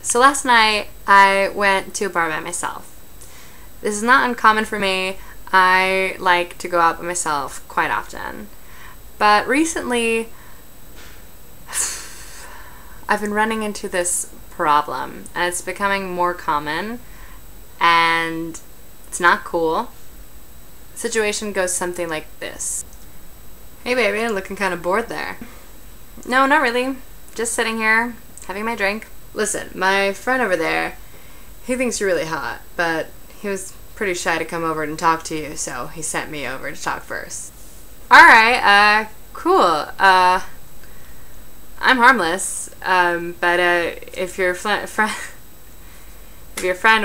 So last night I went to a bar by myself. This is not uncommon for me. I like to go out by myself quite often. But recently I've been running into this problem and it's becoming more common and it's not cool. The situation goes something like this. Hey baby, looking kind of bored there. No, not really. Just sitting here, having my drink. Listen, my friend over there, he thinks you're really hot, but he was pretty shy to come over and talk to you, so he sent me over to talk first. Alright, cool. I'm harmless, but if your friend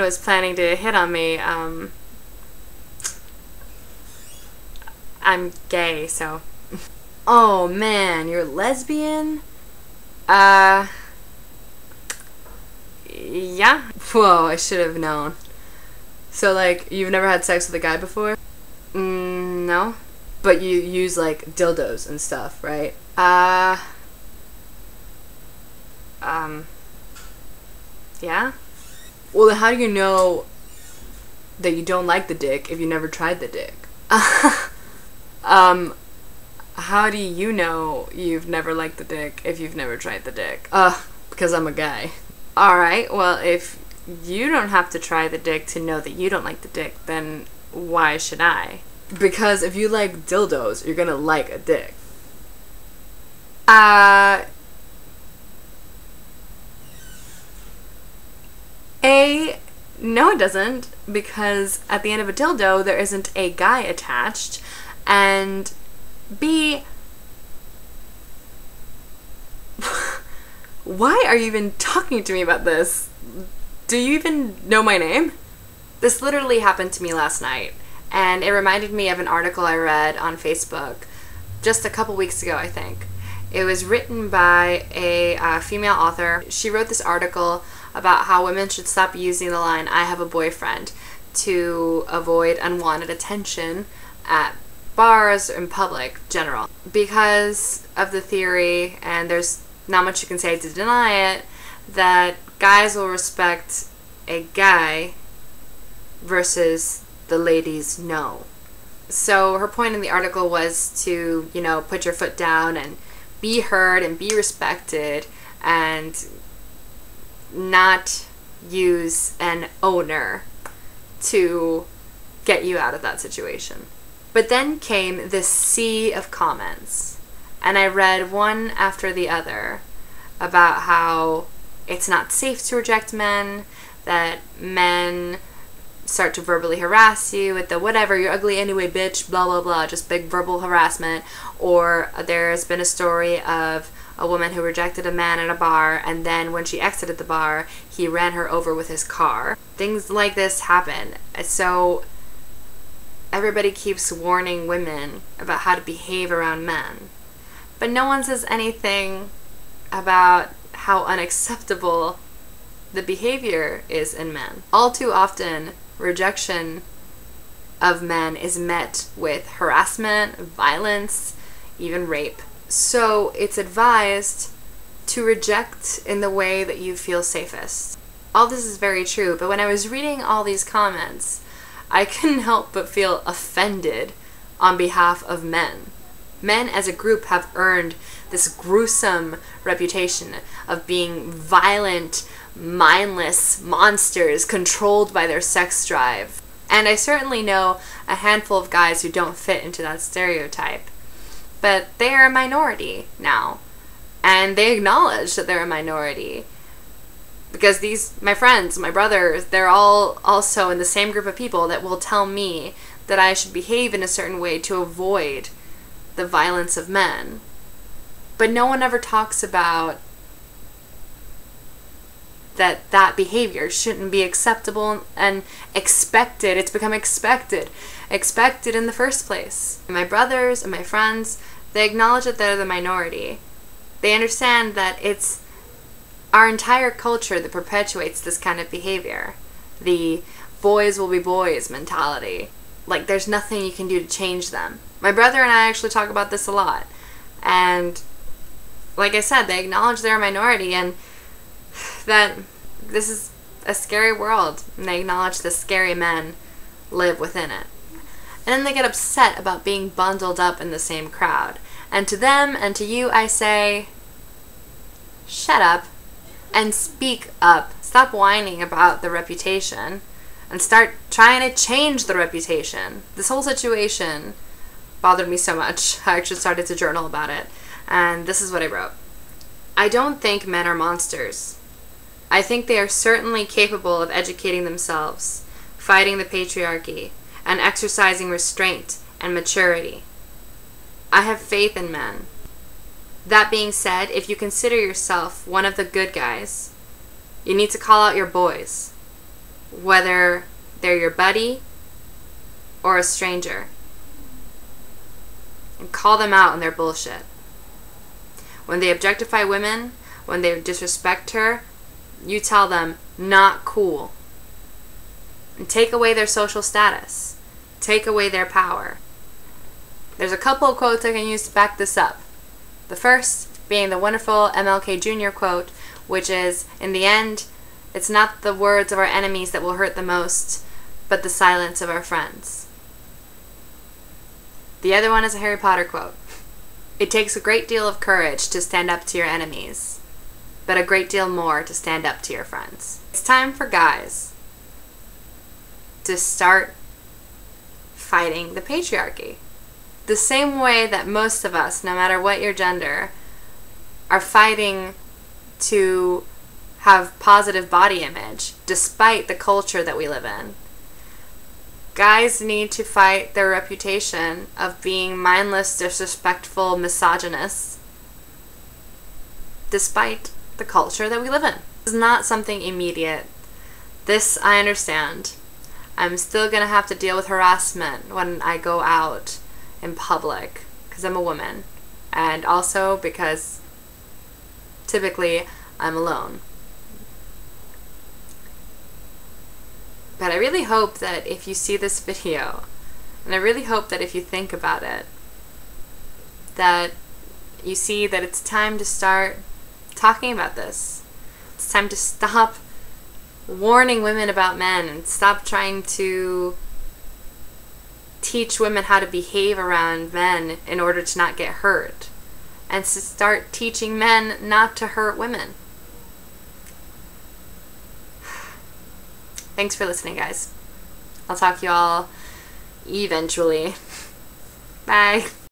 was planning to hit on me, I'm gay, so. Oh man, you're lesbian? Yeah. Whoa, I should have known. So, like, you've never had sex with a guy before? No. But you use, like, dildos and stuff, right? Yeah? Well, then how do you know that you don't like the dick if you never tried the dick? How do you know you've never liked the dick if you've never tried the dick? Because I'm a guy. Alright, well, if you don't have to try the dick to know that you don't like the dick, then why should I? Because if you like dildos, you're gonna like a dick. No it doesn't, because at the end of a dildo, there isn't a guy attached, and B, why are you even talking to me about this? Do you even know my name? This literally happened to me last night, and it reminded me of an article I read on Facebook just a couple weeks ago, I think. It was written by a female author. She wrote this article about how women should stop using the line, "I have a boyfriend," to avoid unwanted attention at bars or in public, general. Because of the theory, and there's not much you can say to deny it, that guys will respect a guy versus the ladies no. So her point in the article was to, you know, put your foot down and be heard and be respected and not use an owner to get you out of that situation. But then came this sea of comments, and I read one after the other about how it's not safe to reject men, that men start to verbally harass you with the "whatever, you're ugly anyway, bitch," blah blah blah, just big verbal harassment. Or there's been a story of a woman who rejected a man at a bar, and then when she exited the bar, he ran her over with his car. Things like this happen. So everybody keeps warning women about how to behave around men, but no one says anything about how unacceptable the behavior is in men. All too often, rejection of men is met with harassment, violence, even rape. So it's advised to reject in the way that you feel safest. All this is very true, but when I was reading all these comments, I couldn't help but feel offended on behalf of men. Men as a group have earned this gruesome reputation of being violent, mindless monsters controlled by their sex drive. And I certainly know a handful of guys who don't fit into that stereotype. But they are a minority now. And they acknowledge that they're a minority. Because my friends, my brothers, they're all also in the same group of people that will tell me that I should behave in a certain way to avoid the violence of men. But no one ever talks about that behavior shouldn't be acceptable and expected. It's become expected in the first place. And my brothers and my friends, they acknowledge that they're the minority. They understand that it's our entire culture that perpetuates this kind of behavior. The boys will be boys mentality. Like, there's nothing you can do to change them. My brother and I actually talk about this a lot. And like I said, they acknowledge they're a minority, and that this is a scary world, and they acknowledge the scary men live within it. And then they get upset about being bundled up in the same crowd. And to them and to you I say, shut up and speak up. Stop whining about the reputation and start trying to change the reputation. This whole situation bothered me so much. I actually started to journal about it. And this is what I wrote. I don't think men are monsters. I think they are certainly capable of educating themselves, fighting the patriarchy, and exercising restraint and maturity. I have faith in men. That being said, if you consider yourself one of the good guys, you need to call out your boys, whether they're your buddy or a stranger, and call them out on their bullshit. When they objectify women, when they disrespect her, you tell them, not cool. And take away their social status. Take away their power. There's a couple of quotes I can use to back this up. The first being the wonderful MLK Jr. quote, which is, in the end, it's not the words of our enemies that will hurt the most, but the silence of our friends. The other one is a Harry Potter quote. It takes a great deal of courage to stand up to your enemies, but a great deal more to stand up to your friends. It's time for guys to start fighting the patriarchy. The same way that most of us, no matter what your gender, are fighting to have positive body image despite the culture that we live in. Guys need to fight their reputation of being mindless, disrespectful misogynists despite the culture that we live in. This is not something immediate. This I understand. I'm still gonna have to deal with harassment when I go out in public because I'm a woman, and also because typically I'm alone. But I really hope that if you see this video, and I really hope that if you think about it, that you see that it's time to start talking about this. It's time to stop warning women about men and stop trying to teach women how to behave around men in order to not get hurt, and to start teaching men not to hurt women. Thanks for listening, guys. I'll talk to you all eventually. Bye.